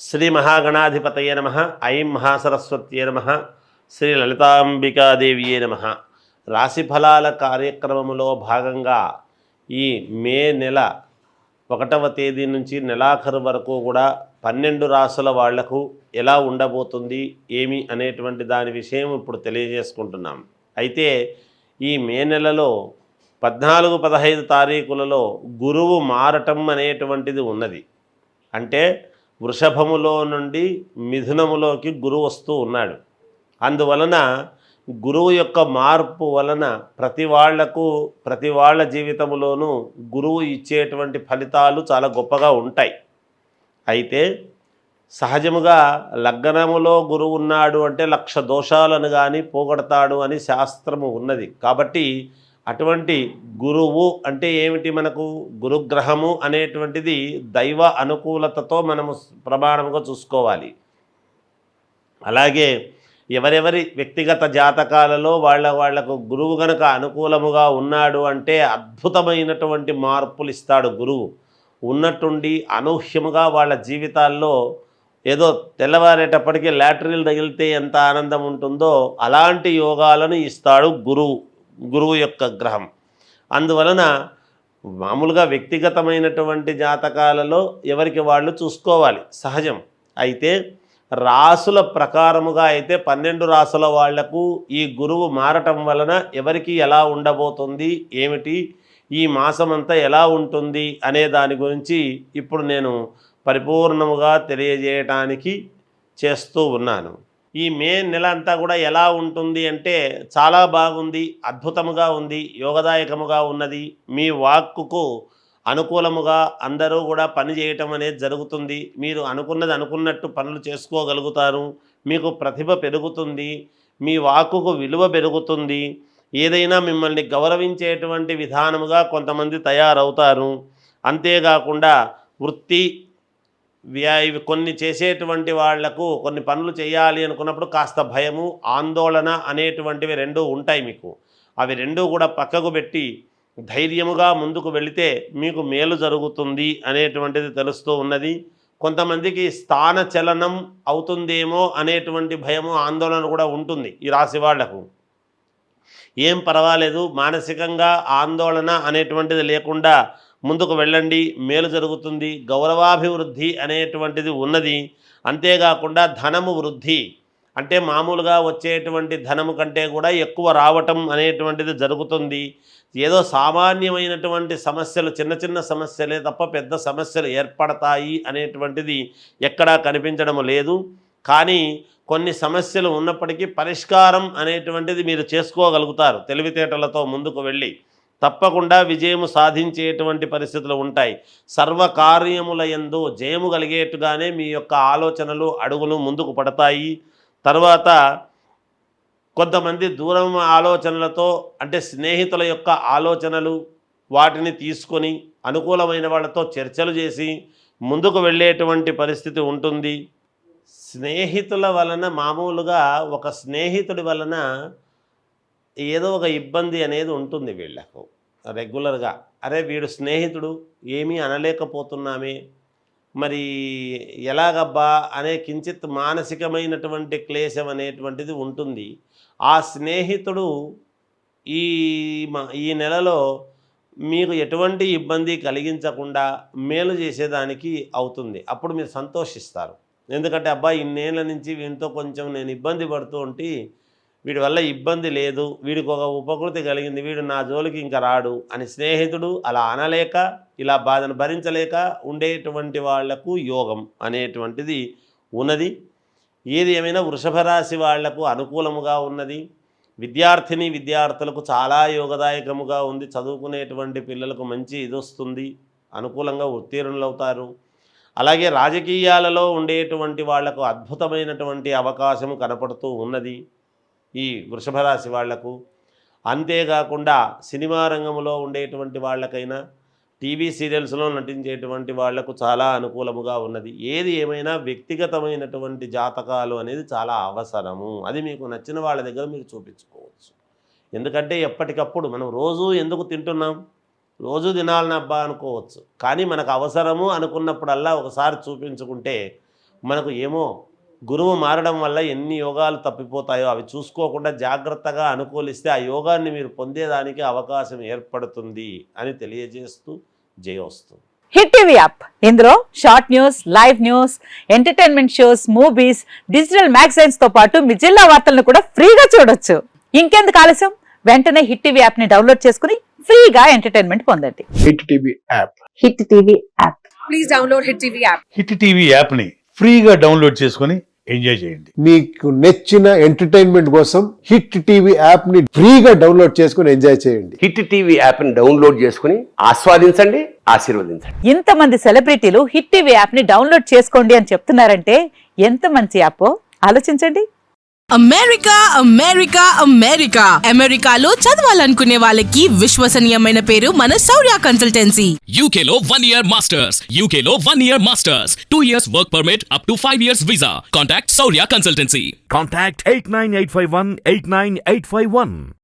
శ్రీ మహాగణాధిపతయే నమ. ఐం మహాసరస్వత్యే నమ. శ్రీ లలితాంబికాదేవియే నమ. రాశిఫలాల కార్యక్రమంలో భాగంగా ఈ మే నెల 1వ తేదీ నుంచి నెలాఖరు వరకు కూడా 12 రాసుల వాళ్లకు ఎలా ఉండబోతుంది ఏమి అనేటువంటి దాని విషయం ఇప్పుడు తెలియజేసుకుంటున్నాం. అయితే ఈ మే నెలలో 14-15 తారీఖులలో గురువు మారటం అనేటువంటిది ఉన్నది. అంటే వృషభములో నుండి మిథునములోకి గురువు వస్తూ ఉన్నాడు. అందువలన గురువు యొక్క మార్పు వలన ప్రతి వాళ్ళ జీవితంలోనూ గురువు ఇచ్చేటువంటి ఫలితాలు చాలా గొప్పగా ఉంటాయి. అయితే సహజముగా లగ్నములో గురువు ఉన్నాడు అంటే 1,00,000 దోషాలను కానీ పోగొడతాడు అని శాస్త్రము ఉన్నది. కాబట్టి అటువంటి గురువు అంటే ఏమిటి? మనకు గురుగ్రహము అనేటువంటిది దైవ అనుకూలతతో మనము ప్రమాణముగా చూసుకోవాలి. అలాగే ఎవరెవరి వ్యక్తిగత జాతకాలలో వాళ్లకు గురువు గనక అనుకూలముగా ఉన్నాడు అంటే అద్భుతమైనటువంటి మార్పులు ఇస్తాడు గురువు. ఉన్నట్టుండి అనూహ్యముగా వాళ్ళ జీవితాల్లో ఏదో తెల్లవారేటప్పటికీ లాటరీలు తగిలితే ఎంత ఆనందం ఉంటుందో అలాంటి యోగాలను ఇస్తాడు గురువు యొక్క గ్రహం. అందువలన మామూలుగా వ్యక్తిగతమైనటువంటి జాతకాలలో ఎవరికి వాళ్ళు చూసుకోవాలి, సహజం. అయితే రాసుల ప్రకారముగా అయితే 12 రాసుల వాళ్లకు ఈ గురువు మారటం వలన ఎవరికి ఎలా ఉండబోతుంది, ఏమిటి, ఈ మాసమంతా ఎలా ఉంటుంది అనే దాని గురించి ఇప్పుడు నేను పరిపూర్ణముగా తెలియజేయటానికి చేస్తూ ఉన్నాను. ఈ మే నెల అంతా కూడా ఎలా ఉంటుంది అంటే చాలా బాగుంది, అద్భుతముగా ఉంది, యోగదాయకముగా ఉన్నది. మీ వాక్కుకు అనుకూలముగా అందరూ కూడా పని చేయటం అనేది జరుగుతుంది. మీరు అనుకున్నది అనుకున్నట్టు పనులు చేసుకోగలుగుతారు. మీకు ప్రతిభ పెరుగుతుంది, మీ వాక్కుకు విలువ పెరుగుతుంది. ఏదైనా మిమ్మల్ని గౌరవించేటువంటి విధానముగా కొంతమంది తయారవుతారు. అంతేకాకుండా వృత్తి ఇవి కొన్ని చేసేటువంటి వాళ్లకు కొన్ని పనులు చేయాలి అనుకున్నప్పుడు కాస్త భయము, ఆందోళన అనేటువంటివి రెండూ ఉంటాయి మీకు. అవి రెండూ కూడా పక్కకు పెట్టి ధైర్యముగా ముందుకు వెళితే మీకు మేలు జరుగుతుంది అనేటువంటిది తెలుస్తూ ఉన్నది. కొంతమందికి స్థాన చలనం అవుతుందేమో అనేటువంటి భయము, ఆందోళన కూడా ఉంటుంది ఈ రాశి వాళ్లకు. ఏం పర్వాలేదు, మానసికంగా ఆందోళన అనేటువంటిది లేకుండా ముందుకు వెళ్ళండి, మేలు జరుగుతుంది. గౌరవాభివృద్ధి అనేటువంటిది ఉన్నది. అంతేకాకుండా ధనము వృద్ధి అంటే మామూలుగా వచ్చేటువంటి ధనము కంటే కూడా ఎక్కువ రావటం అనేటువంటిది జరుగుతుంది. ఏదో సామాన్యమైనటువంటి సమస్యలు, చిన్న చిన్న సమస్యలే తప్ప పెద్ద సమస్యలు ఏర్పడతాయి అనేటువంటిది ఎక్కడా కనిపించడం లేదు. కానీ కొన్ని సమస్యలు ఉన్నప్పటికీ పరిష్కారం అనేటువంటిది మీరు చేసుకోగలుగుతారు. తెలివితేటలతో ముందుకు వెళ్ళి తప్పకుండా విజయము సాధించేటువంటి పరిస్థితులు ఉంటాయి. సర్వకార్యముల యందు జయము కలిగేట్టుగానే మీ యొక్క ఆలోచనలు, అడుగులు ముందుకు పడతాయి. తర్వాత కొంతమంది దూరం ఆలోచనలతో అంటే స్నేహితుల యొక్క ఆలోచనలు వాటిని తీసుకొని అనుకూలమైన వాళ్ళతో చర్చలు చేసి ముందుకు వెళ్ళేటువంటి పరిస్థితి ఉంటుంది. స్నేహితుల వలన మామూలుగా ఒక స్నేహితుడి వలన ఏదో ఒక ఇబ్బంది అనేది ఉంటుంది వీళ్ళకు రెగ్యులర్గా. అరే వీడు స్నేహితుడు, ఏమీ అనలేకపోతున్నామే, మరి ఎలాగబ్బా అనే కించిత్ మానసికమైనటువంటి క్లేశం అనేటువంటిది ఉంటుంది. ఆ స్నేహితుడు ఈ నెలలో మీకు ఎటువంటి ఇబ్బంది కలిగించకుండా మేలు చేసేదానికి అవుతుంది. అప్పుడు మీరు సంతోషిస్తారు. ఎందుకంటే అబ్బా ఇన్నేళ్ళ నుంచి వీడితో కొంచెం నేను ఇబ్బంది పడుతూ ఉంటే వీడి వల్ల ఇబ్బంది లేదు, వీడికి ఒక ఉపకృతి కలిగింది, వీడు నా జోలికి ఇంకా రాడు అని స్నేహితుడు అలా అనలేక, ఇలా బాధను భరించలేక ఉండేటువంటి వాళ్లకు యోగం అనేటువంటిది ఉన్నది. ఏది ఏమైనా వృషభ రాశి వాళ్లకు అనుకూలముగా ఉన్నది. విద్యార్థులకు చాలా యోగదాయకముగా ఉంది. చదువుకునేటువంటి పిల్లలకు మంచి ఇది వస్తుంది, అనుకూలంగా ఉత్తీర్ణులవుతారు. అలాగే రాజకీయాలలో ఉండేటువంటి వాళ్లకు అద్భుతమైనటువంటి అవకాశము కనపడుతూ ఉన్నది ఈ వృషభ రాశి వాళ్లకు. అంతేకాకుండా సినిమా రంగంలో ఉండేటువంటి వాళ్ళకైనా, టీవీ సీరియల్స్లో నటించేటువంటి వాళ్లకు చాలా అనుకూలముగా ఉన్నది. ఏది ఏమైనా వ్యక్తిగతమైనటువంటి జాతకాలు అనేది చాలా అవసరము. అది మీకు నచ్చిన వాళ్ళ దగ్గర మీరు చూపించుకోవచ్చు. ఎందుకంటే ఎప్పటికప్పుడు మనం రోజు ఎందుకు తింటున్నాం, రోజు తినాలని అబ్బా అనుకోవచ్చు. కానీ మనకు అవసరము అనుకున్నప్పుడల్లా ఒకసారి చూపించుకుంటే మనకు ఏమో గురువు మారడం వల్ల ఎన్ని యోగాలు తప్పిపోతాయో అవి చూసుకోకుండా జాగ్రత్తగా అనుకూలిస్తే ఆ యోగాన్ని మీరు పొందేదానికి అవకాశం ఏర్పడుతుంది అని తెలియజేస్తూ జయోస్తు. హిట్ టీవీ యాప్, ఇందులో short news, live news, entertainment shows, movies, digital magazines తో పాటు మీ జిల్లా వార్తలను కూడా ఫ్రీగా చూడొచ్చు. ఇంకెందుకు ఆలస్యం, వెంటనే హిట్ టీవీ యాప్ ని డౌన్లోడ్ చేసుకుని ఫ్రీగా ఎంటర్టైన్మెంట్ పొందండి. Hit TV app. Hit TV app. Please download hit TV app. Hit TV యాప్ని ఫ్రీగా డౌన్లోడ్ చేసుకొని ఎంజాయ్ చేయండి. మీకు నచ్చిన ఎంటర్టైన్మెంట్ కోసం హిట్ టీవీ యాప్ ని ఫ్రీగా డౌన్లోడ్ చేసుకుని ఎంజాయ్ చేయండి. హిట్ టీవీ యాప్ ని డౌన్లోడ్ చేసుకుని ఆస్వాదించండి, ఆశీర్వదించండి. ఇంతమంది సెలబ్రిటీలు హిట్ టీవీ యాప్ ని డౌన్లోడ్ చేసుకోండి అని చెప్తున్నారంటే ఎంత మంచి యాప్ ఆలోచించండి. అమెరికా అమెరికా అమెరికా అమెరికాలో చదవాలనుకునే వాళ్ళకి విశ్వసనీయమైన పేరు మన శౌర్య కన్సల్టెన్సీ. UK లో 1 year masters, UK లో 1 year masters, 2 years work permit up to 5 years visa. Contact Saurya Consultancy. Contact 89851 89851.